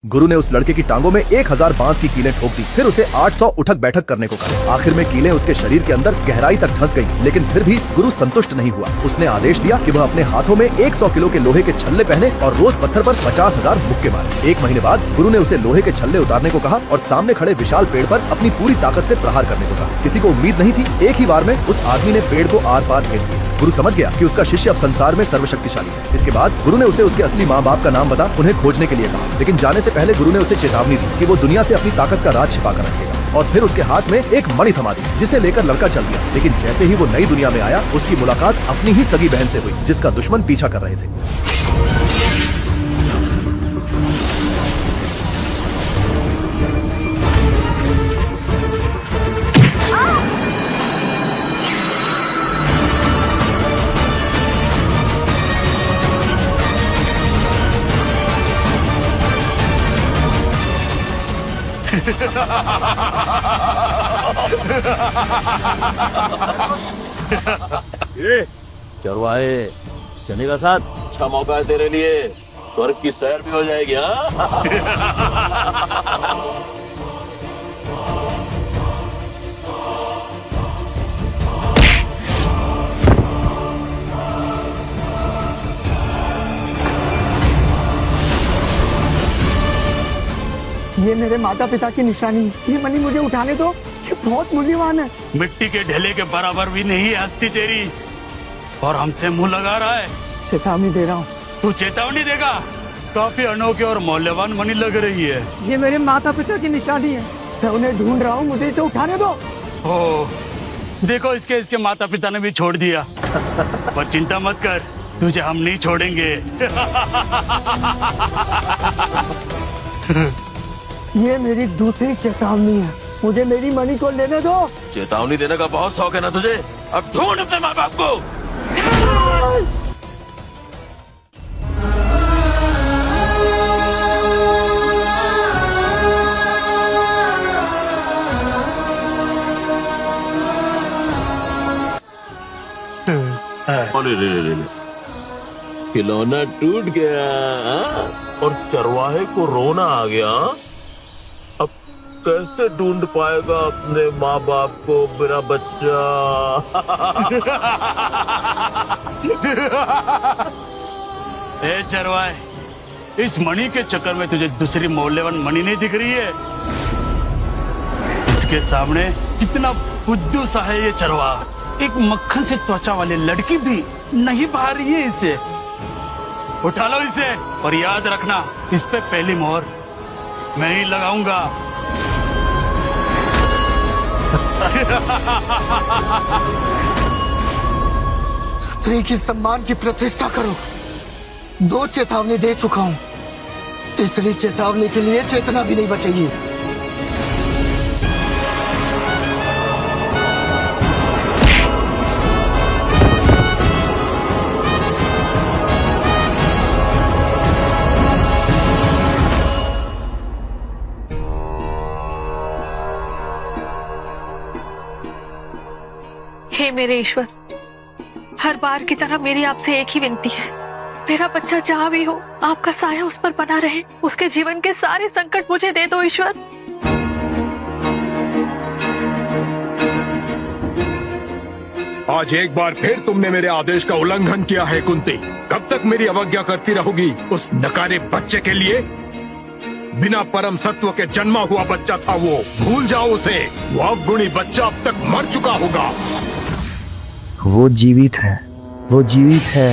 गुरु ने उस लड़के की टांगों में 1000 बांस की कीलें ठोक दी, फिर उसे 800 उठक बैठक करने को कहा। आखिर में कीलें उसके शरीर के अंदर गहराई तक धंस गईं, लेकिन फिर भी गुरु संतुष्ट नहीं हुआ। उसने आदेश दिया कि वह अपने हाथों में 100 किलो के लोहे के छल्ले पहने और रोज पत्थर पर 50,000 मुक्के मारे। 1 महीने बाद गुरु ने उसे लोहे के छल्ले उतारने को कहा और सामने खड़े विशाल पेड़ पर अपनी पूरी ताकत से प्रहार करने को कहा। किसी को उम्मीद नहीं थी, एक ही बार में उस आदमी ने पेड़ को आर पार फेंक दिया। गुरु समझ गया कि उसका शिष्य अब संसार में सर्वशक्तिशाली है। इसके बाद गुरु ने उसे उसके असली माँ बाप का नाम बता उन्हें खोजने के लिए कहा, लेकिन जाने से पहले गुरु ने उसे चेतावनी दी कि वो दुनिया से अपनी ताकत का राज छिपा कर रखेगा। और फिर उसके हाथ में एक मणि थमा दी, जिसे लेकर लड़का चल दिया। लेकिन जैसे ही वो नई दुनिया में आया, उसकी मुलाकात अपनी ही सगी बहन से हुई, जिसका दुश्मन पीछा कर रहे थे। चरवाहे चलेगा साथ। अच्छा मौका है तेरे लिए, स्वर्ग की सैर भी हो जाएगी। ये मेरे माता पिता की निशानी है। ये मणि मुझे उठाने दो, ये बहुत मूल्यवान है। मिट्टी के ढेले के बराबर भी नहीं है हस्ती तेरी, और हमसे मुंह लगा रहा है। चेतावनी दे रहा हूँ। तू चेतावनी देगा? काफी अनोखी और मूल्यवान मणि लग रही है। ये मेरे माता पिता की निशानी है, मैं उन्हें ढूंढ रहा हूँ, मुझे इसे उठाने दो। ओ, देखो इसके माता पिता ने भी छोड़ दिया। पर चिंता मत कर, तुझे हम नहीं छोड़ेंगे। ये मेरी दूसरी चेतावनी है, मुझे मेरी मणि को लेने दो। चेतावनी देने का बहुत शौक है ना तुझे? अब ढूंढ अपने माँ बाप को। अरे रे, खिलौना टूट गया और चरवाहे को रोना आ गया। अब कैसे ढूंढ पाएगा अपने माँ बाप को मेरा बच्चा? ए चरवाहे, इस मणि के चक्कर में तुझे दूसरी मूल्यवान मणि नहीं दिख रही है? इसके सामने कितना बुद्धू सा है ये चरवाहा। एक मक्खन से त्वचा वाली लड़की भी नहीं पा रही है इसे। उठा लो इसे और याद रखना, इस पे पहली मोहर मैं ही लगाऊंगा। स्त्री की सम्मान की प्रतिष्ठा करो। 2 चेतावनी दे चुका हूँ, तीसरी चेतावनी के लिए चेतना भी नहीं बचेगी। हे मेरे ईश्वर, हर बार की तरह मेरी आपसे एक ही विनती है, मेरा बच्चा जहाँ भी हो आपका साया उस पर बना रहे। उसके जीवन के सारे संकट मुझे दे दो ईश्वर। आज एक बार फिर तुमने मेरे आदेश का उल्लंघन किया है कुंती। कब तक मेरी अवज्ञा करती रहोगी? उस नकारे बच्चे के लिए, बिना परम सत्व के जन्मा हुआ बच्चा था वो, भूल जाओ उसे। वो अवगुणी बच्चा अब तक मर चुका होगा। वो जीवित है, वो जीवित है।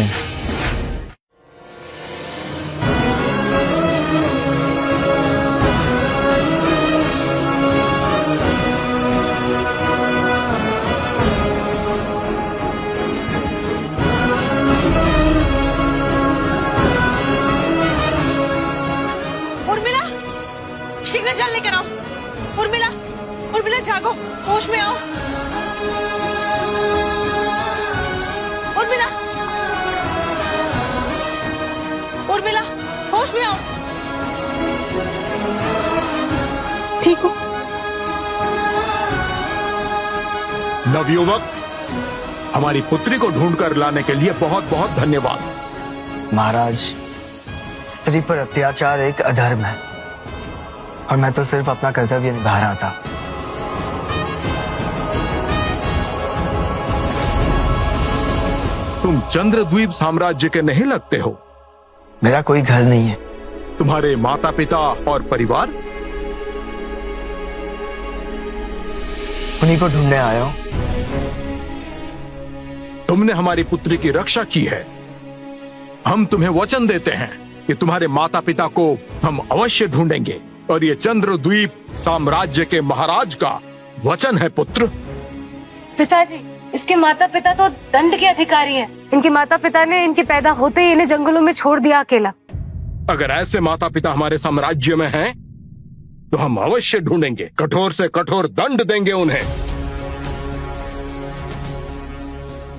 उर्मिला, शीघ्र जल लेकर आओ। उर्मिला, उर्मिला जागो, होश में आओ। उर्मिला, उर्मिला, होश में आओ। ठीक हो? नवयुवक, हमारी पुत्री को ढूंढकर लाने के लिए बहुत बहुत धन्यवाद। महाराज, स्त्री पर अत्याचार एक अधर्म है। और मैं तो सिर्फ अपना कर्तव्य निभा रहा था। तुम चंद्रद्वीप साम्राज्य के नहीं लगते हो। मेरा कोई घर नहीं है। तुम्हारे माता पिता और परिवार? उन्हीं को ढूंढने आया हूं। तुमने हमारी पुत्री की रक्षा की है। हम तुम्हें वचन देते हैं कि तुम्हारे माता पिता को हम अवश्य ढूंढेंगे, और ये चंद्रद्वीप साम्राज्य के महाराज का वचन है पुत्र। पिताजी, इसके माता पिता तो दंड के अधिकारी हैं। इनके माता पिता ने इनके पैदा होते ही इन्हें जंगलों में छोड़ दिया अकेला। अगर ऐसे माता पिता हमारे साम्राज्य में हैं, तो हम अवश्य ढूंढेंगे, कठोर से कठोर दंड देंगे उन्हें।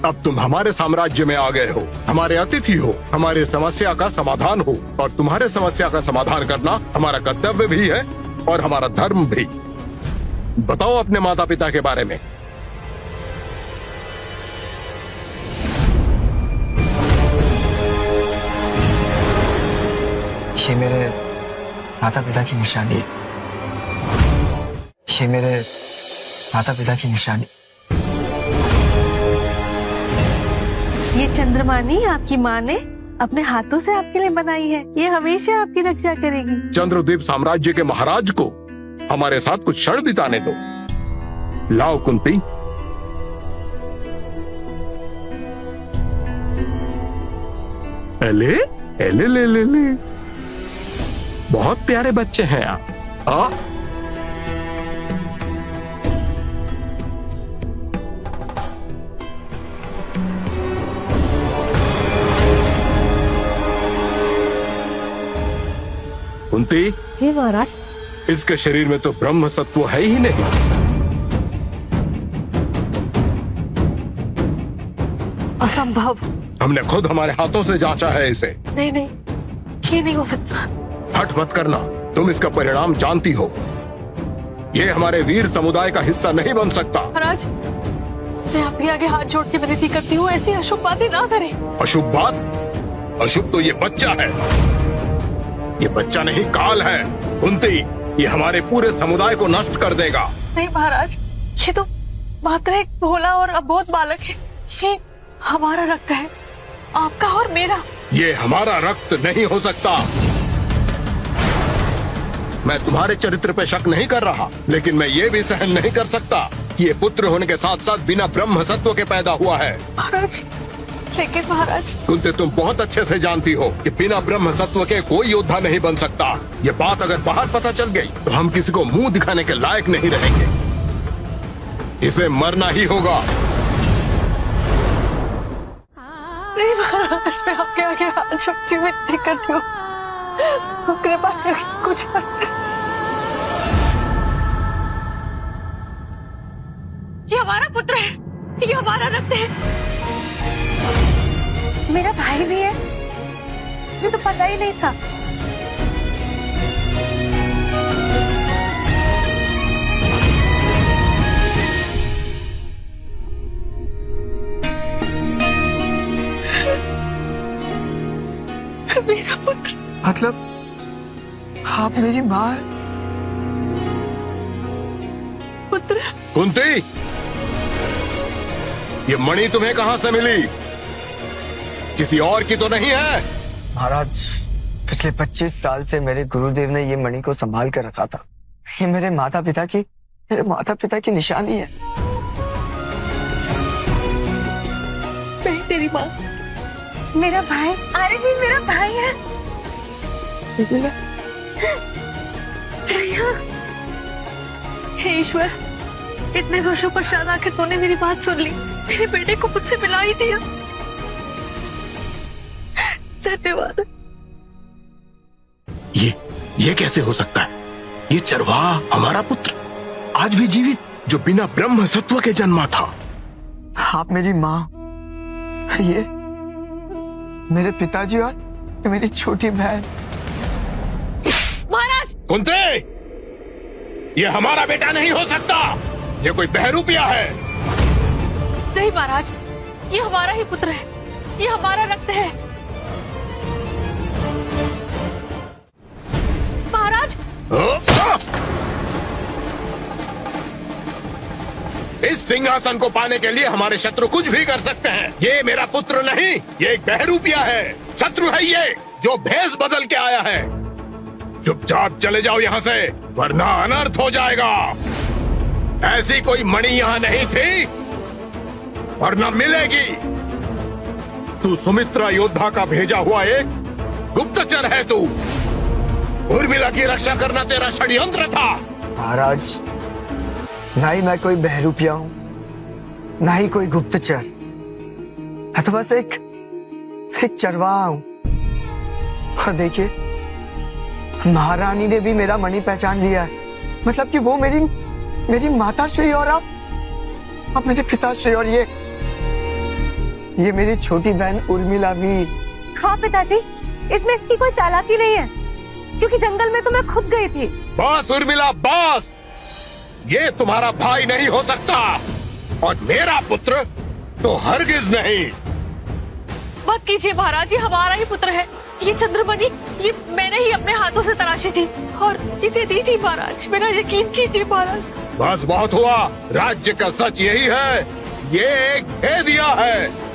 अब तुम हमारे साम्राज्य में आ गए हो, हमारे अतिथि हो, हमारे समस्या का समाधान हो, और तुम्हारे समस्या का समाधान करना हमारा कर्तव्य भी है और हमारा धर्म भी। बताओ अपने माता पिता के बारे में। ये मेरे माता पिता की निशानी है। ये मेरे माता पिता की निशानी। ये चंद्रमानी आपकी माँ ने अपने हाथों से आपके लिए बनाई है। ये हमेशा आपकी रक्षा करेगी। चंद्रद्वीप साम्राज्य के महाराज को हमारे साथ कुछ क्षण बिताने दो। लाओ कुंती। ले ले ले ले ले, बहुत प्यारे बच्चे हैं आप। कुंती, जी महाराज। इसके शरीर में तो ब्रह्म सत्व है ही नहीं। असंभव। हमने खुद हमारे हाथों से जांचा है इसे। नहीं नहीं, ये नहीं हो सकता। हट मत करना, तुम इसका परिणाम जानती हो। ये हमारे वीर समुदाय का हिस्सा नहीं बन सकता। महाराज, मैं आपके आगे हाथ जोड़ के विनती करती हूँ, ऐसी अशुभ बातें ना करें। अशुभ बात? अशुभ तो ये बच्चा है। ये बच्चा नहीं, काल है। कुंती, ये हमारे पूरे समुदाय को नष्ट कर देगा। नहीं महाराज, ये तो मात्र एक भोला और अबोध बालक है। ये हमारा रक्त है, आपका और मेरा। ये हमारा रक्त नहीं हो सकता। मैं तुम्हारे चरित्र पे शक नहीं कर रहा, लेकिन मैं ये भी सहन नहीं कर सकता कि ये पुत्र होने के साथ साथ बिना ब्रह्म सत्व के पैदा हुआ है। महाराज, लेकिन महाराज। कुंती, तुम बहुत अच्छे से जानती हो कि बिना ब्रह्म सत्व के कोई योद्धा नहीं बन सकता। ये बात अगर बाहर पता चल गई तो हम किसी को मुंह दिखाने के लायक नहीं रहेंगे। इसे मरना ही होगा। नहीं महाराज, मैं आपके आगे हाथ जोड़ती हूँ, विनती करती हूँ, कृपा करके कुछ मत। ये हमारा पुत्र है, ये हमारा रक्त है। मेरा भाई भी है, मुझे तो पता ही नहीं था। मेरा पुत्र। मतलब आप मेरी माँ है? पुत्र। कुंती, ये मणि तुम्हें कहां से मिली? किसी और की तो नहीं है? महाराज, पिछले 25 साल से मेरे गुरुदेव ने ये मणि को संभाल कर रखा था। ये मेरे माता पिता की निशानी है। मैं तेरी माँ। मेरा भाई, अरे भी मेरा भाई है। हे ईश्वर, इतने वर्षों पश्चात आखिर तूने मेरी बात सुन ली, मेरे बेटे को मुझसे मिला ही दिया। धन्यवाद। ये कैसे हो सकता है? ये चरवाहा हमारा पुत्र आज भी जीवित, जो बिना ब्रह्म सत्व के जन्मा था। आप मेरी माँ, ये मेरे पिताजी और मेरी छोटी बहन। महाराज! कुंती, ये हमारा बेटा नहीं हो सकता। ये कोई बहरूपिया है। नहीं महाराज, ये हमारा ही पुत्र है, ये हमारा रक्त है। महाराज! सिंहासन को पाने के लिए हमारे शत्रु कुछ भी कर सकते हैं। ये मेरा पुत्र नहीं, ये एक बहरूपिया है, शत्रु है ये जो भेष बदल के आया है। चुपचाप चले जाओ यहाँ से, वरना अनर्थ हो जाएगा। ऐसी कोई मणि यहाँ नहीं थी और न मिलेगी। तू सुमित्रा योद्धा का भेजा हुआ एक गुप्तचर है। तू उर्मिला की रक्षा करना तेरा षड्यंत्र था। महाराज, ना ही मैं कोई बहरूपिया हूं, ना ही कोई गुप्तचर। मैं तो बस एक चरवाहा हूं। और देखिए, महारानी ने भी मेरा मणि पहचान लिया है। मतलब कि वो मेरी माता श्री और अब मेरे पिताश्री और ये मेरी छोटी बहन उर्मिला वीर। हाँ पिताजी, इसमें इसकी कोई चालाकी नहीं है, क्योंकि जंगल में तो मैं खुद गई थी। बस उर्मिला बस, ये तुम्हारा भाई नहीं हो सकता और मेरा पुत्र तो हरगिज नहीं। मत कीजिए महाराज, ये हमारा ही पुत्र है। ये चंद्रमणि ये मैंने ही अपने हाथों से तराशी थी और इसे दी थी महाराज। मेरा यकीन कीजिए महाराज। बस बहुत हुआ, राज्य का सच यही है, ये एक भेदिया है।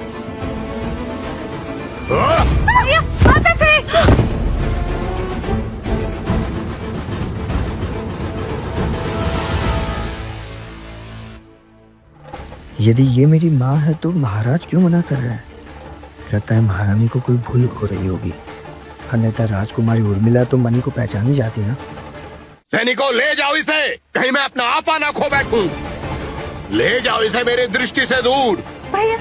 यदि ये मेरी माँ है तो महाराज क्यों मना कर रहा है? लगता है महारानी को कोई भूल हो रही होगी, अन्यथा राजकुमारी उर्मिला तो मणि को पहचान ही जाती ना। सैनिकों, ले जाओ इसे, कहीं मैं अपना आपा ना खो बैठूं। ले जाओ इसे मेरी दृष्टि से दूर। भैया,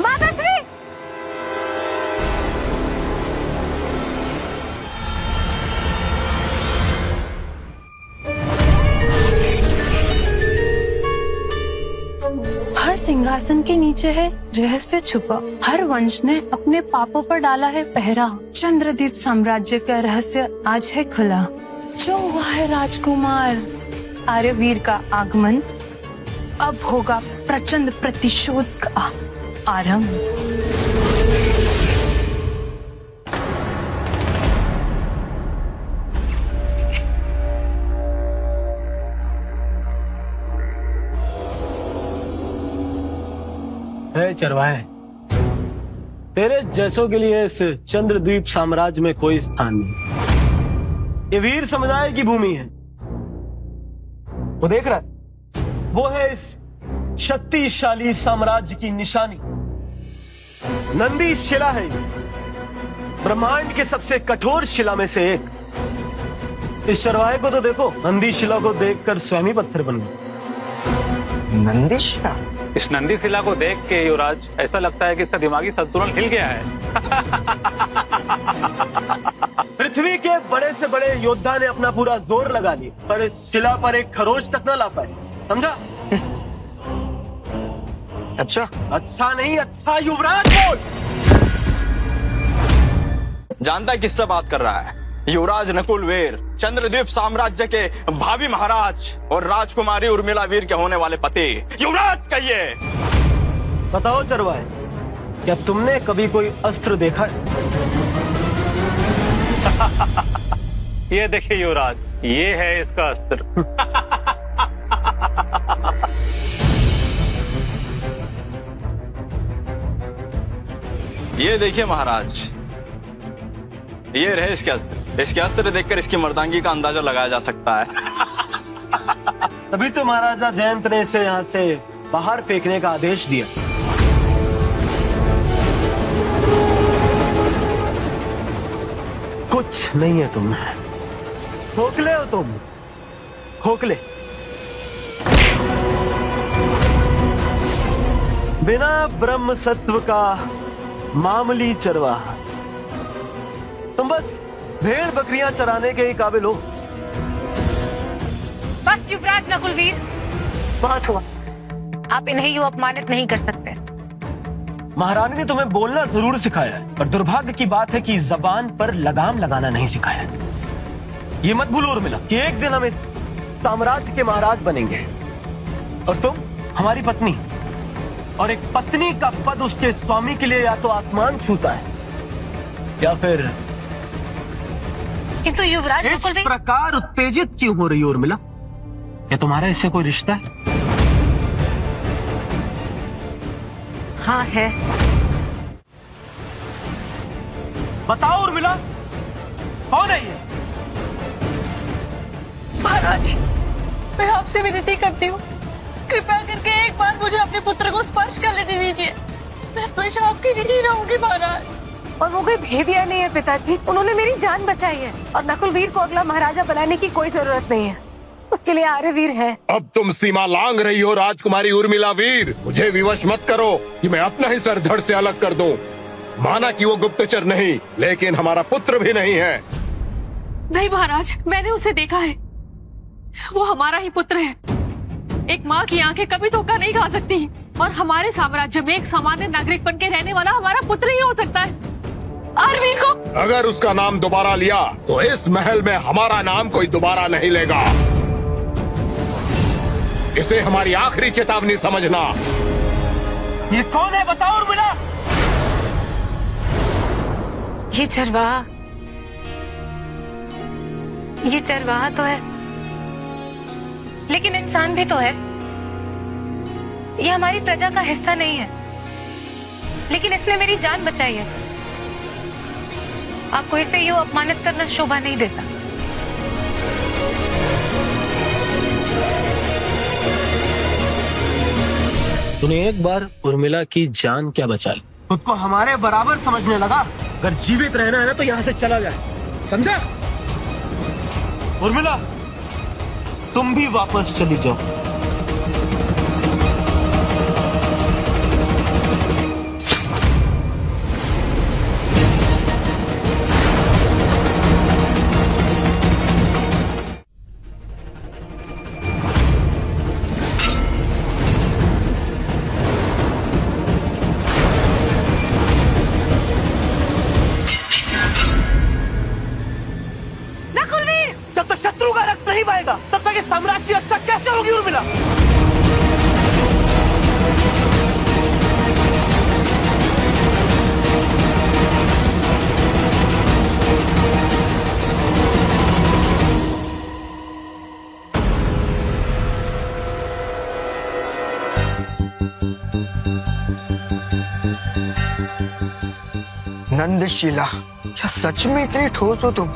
माताश्री, हर सिंहासन के नीचे है रहस्य छुपा। हर वंश ने अपने पापों पर डाला है पहरा। चंद्रदीप साम्राज्य का रहस्य आज है खुला। जो हुआ है राजकुमार आर्यवीर का आगमन, अब होगा प्रचंड प्रतिशोध का आरंभ। चरवाहे, तेरे जैसों के लिए इस चंद्रद्वीप साम्राज्य में कोई स्थान नहीं। ये वीर समुदाय की भूमि है। वो देख रहा है, वो है इस शक्तिशाली साम्राज्य की निशानी। नंदी शिला है ये, ब्रह्मांड के सबसे कठोर शिला में से एक। इस चरवाहे को तो देखो, नंदी शिला को देखकर स्वयं ही पत्थर बन गया। नंदी शिला? इस नंदी शिला को देख के युवराज ऐसा लगता है कि इसका दिमागी संतुलन हिल गया है। पृथ्वी के बड़े से बड़े योद्धा ने अपना पूरा जोर लगा लिया, पर इस शिला पर एक खरोच तक न ला पाए। समझा? अच्छा नहीं, अच्छा युवराज बोल। जानता है किससे बात कर रहा है? युवराज नकुल वीर, चंद्रद्वीप साम्राज्य के भावी महाराज और राजकुमारी उर्मिला वीर के होने वाले पति। युवराज कहिए। बताओ चरवाहे, क्या तुमने कभी कोई अस्त्र देखा है? ये देखिए युवराज, ये है इसका अस्त्र। ये देखिए महाराज, ये रहे इसके अस्त्र। इसके अस्त्र देखकर इसकी मर्दांगी का अंदाजा लगाया जा सकता है। तभी तो महाराजा जयंत ने इसे यहाँ से बाहर फेंकने का आदेश दिया। कुछ नहीं है तुम, खोखले हो तुम, खोखले। बिना ब्रह्म सत्व का मामूली चरवाहा। तुम बस भेड़ बकरियां चराने के ही काबिल हो। बस युवराज नकुलवीर, बहुत हुआ। आप इन्हें यूं अपमानित नहीं कर सकते। महारानी ने तुम्हें बोलना जरूर सिखाया है, पर दुर्भाग्य की बात है कि जबान पर लगाम लगाना नहीं सिखाया है। ये मत भूलो उर्मिला कि एक दिन हम इस साम्राज्य के महाराज बनेंगे और तुम हमारी पत्नी। और एक पत्नी का पद उसके स्वामी के लिए या तो आसमान छूता है या फिर किंतु युवराज इस नकुल भी प्रकार उत्तेजित क्यों हो रही हो उर्मिला? क्या तुम्हारा इससे कोई रिश्ता है? हाँ है। बताओ उर्मिला, कौन है ये? महाराज, मैं आपसे विनती करती हूँ, कृपया करके एक बार मुझे अपने पुत्र को स्पर्श कर लेने दीजिए। मैं हमेशा आपकी ऋणी रहूंगी महाराज। और वो कोई भेदिया नहीं है पिताजी, उन्होंने मेरी जान बचाई है और नकुलवीर को अगला महाराजा बनाने की कोई जरूरत नहीं है, उसके लिए आर्यवीर है। अब तुम सीमा लांघ रही हो राजकुमारी उर्मिला वीर। मुझे विवश मत करो कि मैं अपना ही सर धड़ से अलग कर दूं। माना कि वो गुप्तचर नहीं, लेकिन हमारा पुत्र भी नहीं है। नहीं महाराज, मैंने उसे देखा है, वो हमारा ही पुत्र है। एक माँ की आंखें कभी धोखा नहीं खा सकती और हमारे साम्राज्य में एक सामान्य नागरिक बन के रहने वाला हमारा पुत्र ही हो सकता है। आर्यवीर को अगर उसका नाम दोबारा लिया तो इस महल में हमारा नाम कोई दोबारा नहीं लेगा। इसे हमारी आखिरी चेतावनी समझना। ये कौन है बताओ उर्मिला? ये चरवाहा तो है, लेकिन इंसान भी तो है। ये हमारी प्रजा का हिस्सा नहीं है, लेकिन इसने मेरी जान बचाई है। आपको इसे यूं अपमानित करना शोभा नहीं देता। तूने एक बार उर्मिला की जान क्या बचा ली? खुद को हमारे बराबर समझने लगा। अगर जीवित रहना है ना तो यहाँ से चला जाए, समझा? उर्मिला, तुम भी वापस चली जाओ। जब तक शत्रु का रक्त नहीं बहेगा तब तक इस साम्राज्य की रक्षा कैसे होगी उर्मिला? नंदशिला, क्या सच में इतनी ठोस हो तुम?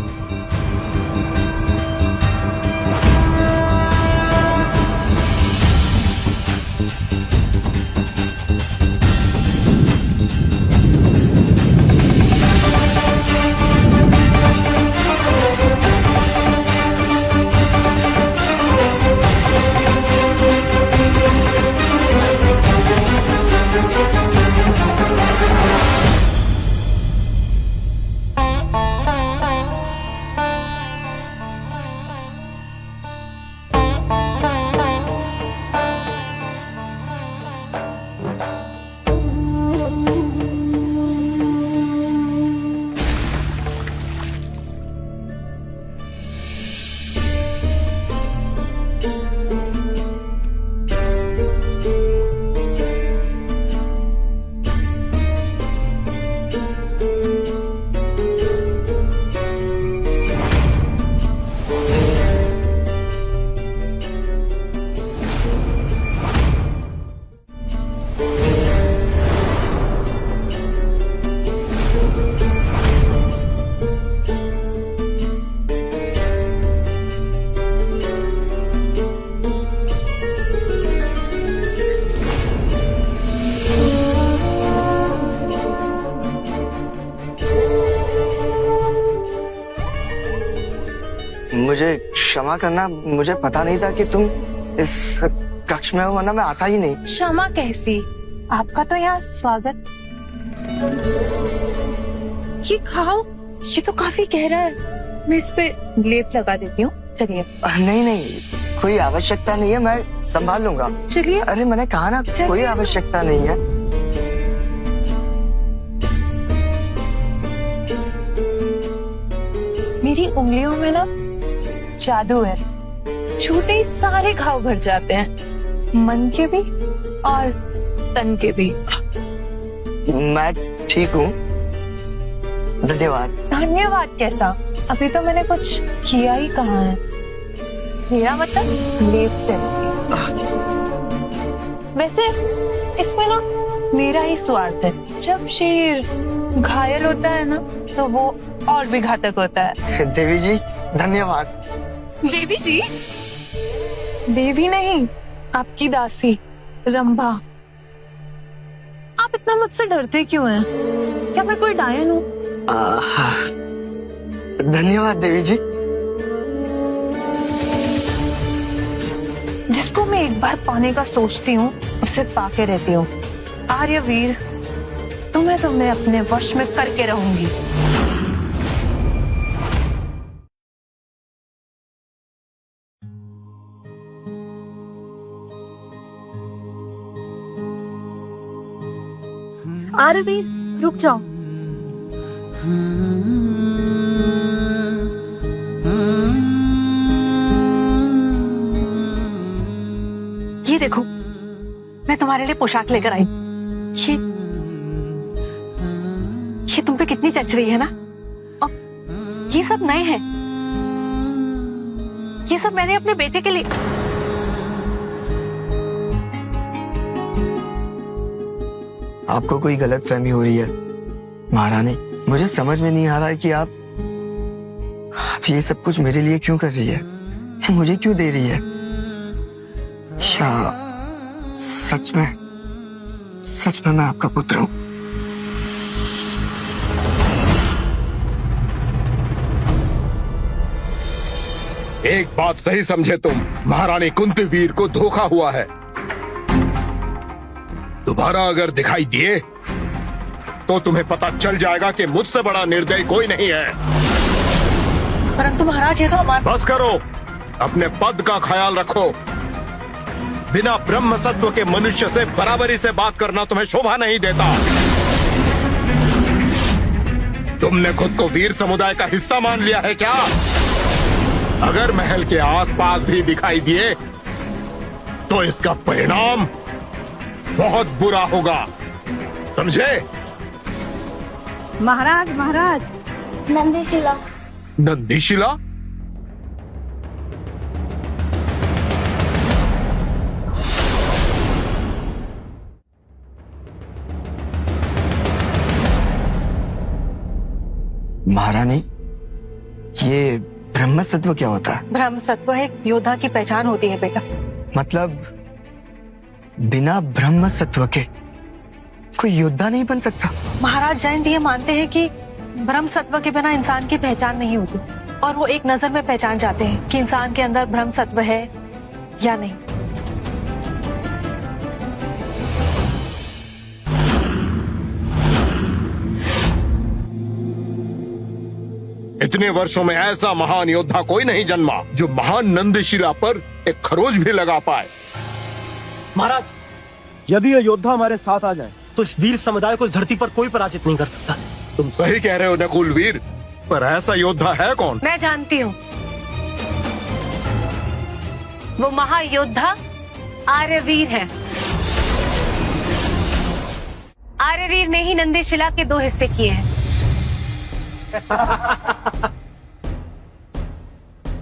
मुझे क्षमा करना, मुझे पता नहीं था कि तुम इस कक्ष में हो, वरना मैं आता ही नहीं। क्षमा कैसी, आपका तो यहाँ स्वागत। ये खाओ, ये तो काफी गहरा है, मैं इस पे लेप लगा देती हूँ। चलिए। नहीं नहीं, कोई आवश्यकता नहीं है, मैं संभाल लूंगा। चलिए। अरे मैंने कहा ना, कोई आवश्यकता नहीं है। मेरी उंगलियों में ना जादू है, छूते ही सारे घाव भर जाते हैं, मन के भी और तन के भी। मैं ठीक हूँ, धन्यवाद। धन्यवाद कैसा? अभी तो मैंने कुछ किया ही कहा है। मेरा मतलब लेप से। वैसे इसमें ना मेरा ही स्वार्थ है। जब शेर घायल होता है ना तो वो और भी घातक होता है। देवी जी धन्यवाद। देवी जी? देवी नहीं, आपकी दासी रंभा। आप इतना मुझसे डरते क्यों हैं? क्या मैं कोई डायन हूँ? धन्यवाद देवी जी। जिसको मैं एक बार पाने का सोचती हूँ उसे पाके रहती हूँ। आर्यवीर, तुम्हें अपने वश में करके रहूंगी। आर्यवीर, रुक जाओ। ये देखो, मैं तुम्हारे लिए पोशाक लेकर आई। ये तुम पे कितनी जच रही है ना। और ये सब नए हैं। ये सब मैंने अपने बेटे के लिए। आपको कोई गलत फहमी हो रही है महारानी। मुझे समझ में नहीं आ रहा है कि आप ये सब कुछ मेरे लिए क्यों कर रही है, मुझे क्यों दे रही है। सच में मैं आपका पुत्र हूं। एक बात सही समझे तुम, महारानी कुंती वीर को धोखा हुआ है। दोबारा अगर दिखाई दिए तो तुम्हें पता चल जाएगा कि मुझसे बड़ा निर्दयी कोई नहीं है। परंतु महाराज, ये तो हमारा। बस करो, अपने पद का ख्याल रखो। बिना ब्रह्म सत्व के मनुष्य से बराबरी से बात करना तुम्हें शोभा नहीं देता। तुमने खुद को वीर समुदाय का हिस्सा मान लिया है क्या? अगर महल के आसपास भी दिखाई दिए तो इसका परिणाम बहुत बुरा होगा, समझे? महाराज, नंदीशिला। नंदीशिला? महारानी, ये ब्रह्म सत्व क्या होता है? ब्रह्म सत्व एक योद्धा की पहचान होती है बेटा। मतलब बिना ब्रह्म सत्व के कोई योद्धा नहीं बन सकता? महाराज, जैन ये मानते हैं कि ब्रह्म सत्व के बिना इंसान की पहचान नहीं होती, और वो एक नजर में पहचान जाते हैं कि इंसान के अंदर ब्रह्म सत्व है या नहीं। इतने वर्षों में ऐसा महान योद्धा कोई नहीं जन्मा जो महान नंदशिला पर एक खरोच भी लगा पाए। महाराज, यदि ये योद्धा हमारे साथ आ जाए तो इस वीर समुदाय को इस धरती पर कोई पराजित नहीं कर सकता। तुम सही कह रहे हो नकुल वीर, पर ऐसा योद्धा है कौन? मैं जानती हूँ, वो महायोद्धा आर्यवीर है। आर्यवीर ने ही नंदीशिला के 2 हिस्से किए हैं।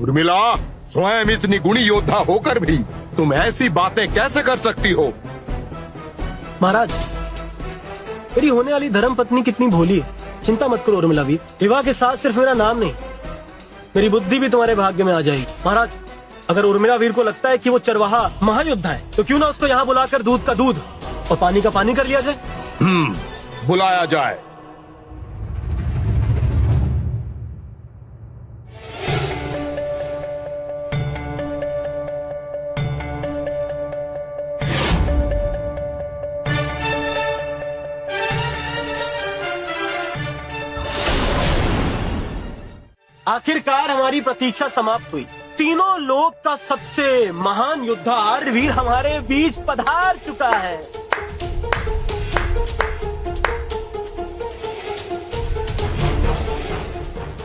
उर्मिला, स्वयं इतनी गुणी योद्धा होकर भी तुम ऐसी बातें कैसे कर सकती हो? महाराज, मेरी होने वाली धर्म पत्नी कितनी भोली है। चिंता मत करो उर्मिला वीर, विवाह के साथ सिर्फ मेरा नाम नहीं, मेरी बुद्धि भी तुम्हारे भाग्य में आ जाएगी। महाराज, अगर उर्मिला वीर को लगता है कि वो चरवाहा महायोद्धा है तो क्यों ना उसको यहाँ बुलाकर दूध का दूध और पानी का पानी कर लिया जाए। बुलाया जाए। आखिरकार हमारी प्रतीक्षा समाप्त हुई। तीनों लोक का सबसे महान योद्धा आर्यवीर हमारे बीच पधार चुका है।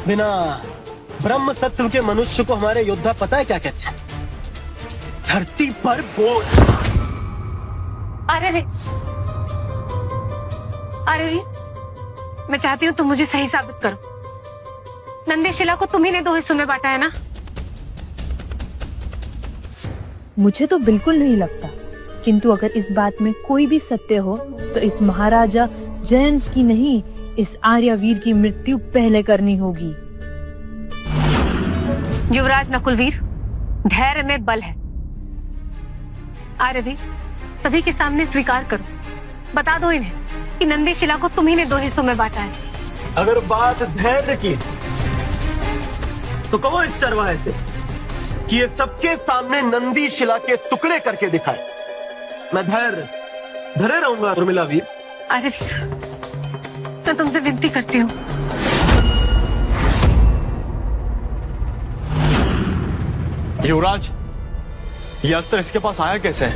बिना ब्रह्म सत्व के मनुष्य को हमारे योद्धा पता है क्या कहते हैं? धरती पर बोझ। आर्यवीर, मैं चाहती हूँ तुम मुझे सही साबित करो। नंदीशिला को तुम ही ने 2 हिस्सों में बांटा है ना? मुझे तो बिल्कुल नहीं लगता, किंतु अगर इस बात में कोई भी सत्य हो तो इस महाराजा जयंत की नहीं, इस आर्यवीर की मृत्यु पहले करनी होगी। युवराज नकुलवीर, धैर्य में बल है। आर्यवीर, सभी के सामने स्वीकार करो, बता दो इन्हें कि नंदीशिला को तुम ही ने 2 हिस्सों में बांटा है। अगर बात धैर्य की तो कहो इस चरवाहे से कि ये सबके सामने नंदी शिला के टुकड़े करके दिखाए। मैं धरे रहूंगा उर्मिला वीर। आर्यवीर, मैं तुमसे विनती करती हूँ। युवराज, ये अस्त्र इसके पास आया कैसे?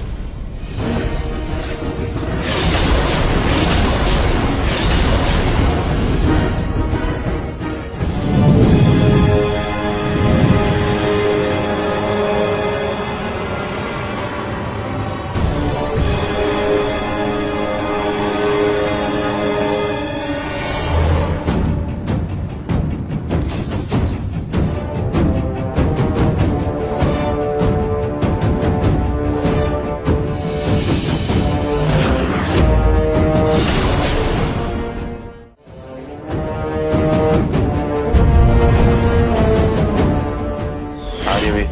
आर्यवीर,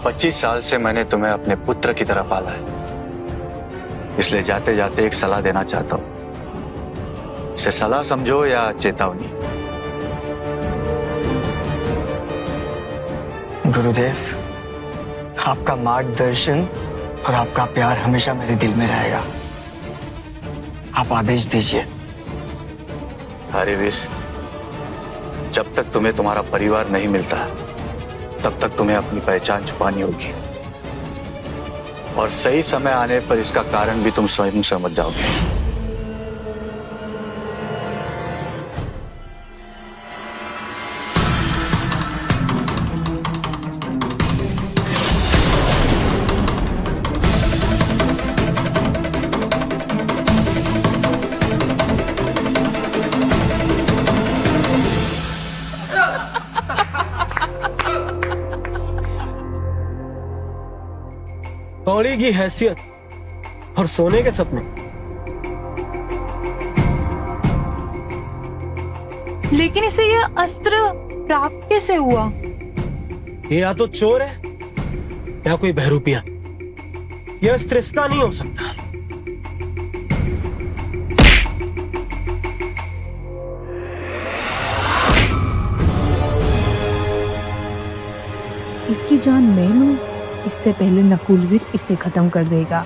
25 साल से मैंने तुम्हें अपने पुत्र की तरह पाला है, इसलिए जाते जाते एक सलाह देना चाहता हूं। इसे सलाह समझो या चेतावनी। गुरुदेव, आपका मार्गदर्शन और आपका प्यार हमेशा मेरे दिल में रहेगा। आप आदेश दीजिए। आर्यवीर, जब तक तुम्हें तुम्हारा परिवार नहीं मिलता तब तक तुम्हें अपनी पहचान छुपानी होगी, और सही समय आने पर इसका कारण भी तुम स्वयं समझ जाओगे। कौड़ी की हैसियत और सोने के सपने, लेकिन इसे यह अस्त्र प्राप्त कैसे हुआ? ये या तो चोर है या कोई बहरूपिया। यह अस्त्र इसका नहीं हो सकता। इसकी जान मैं लूं, इससे पहले नकुलवीर इसे खत्म कर देगा।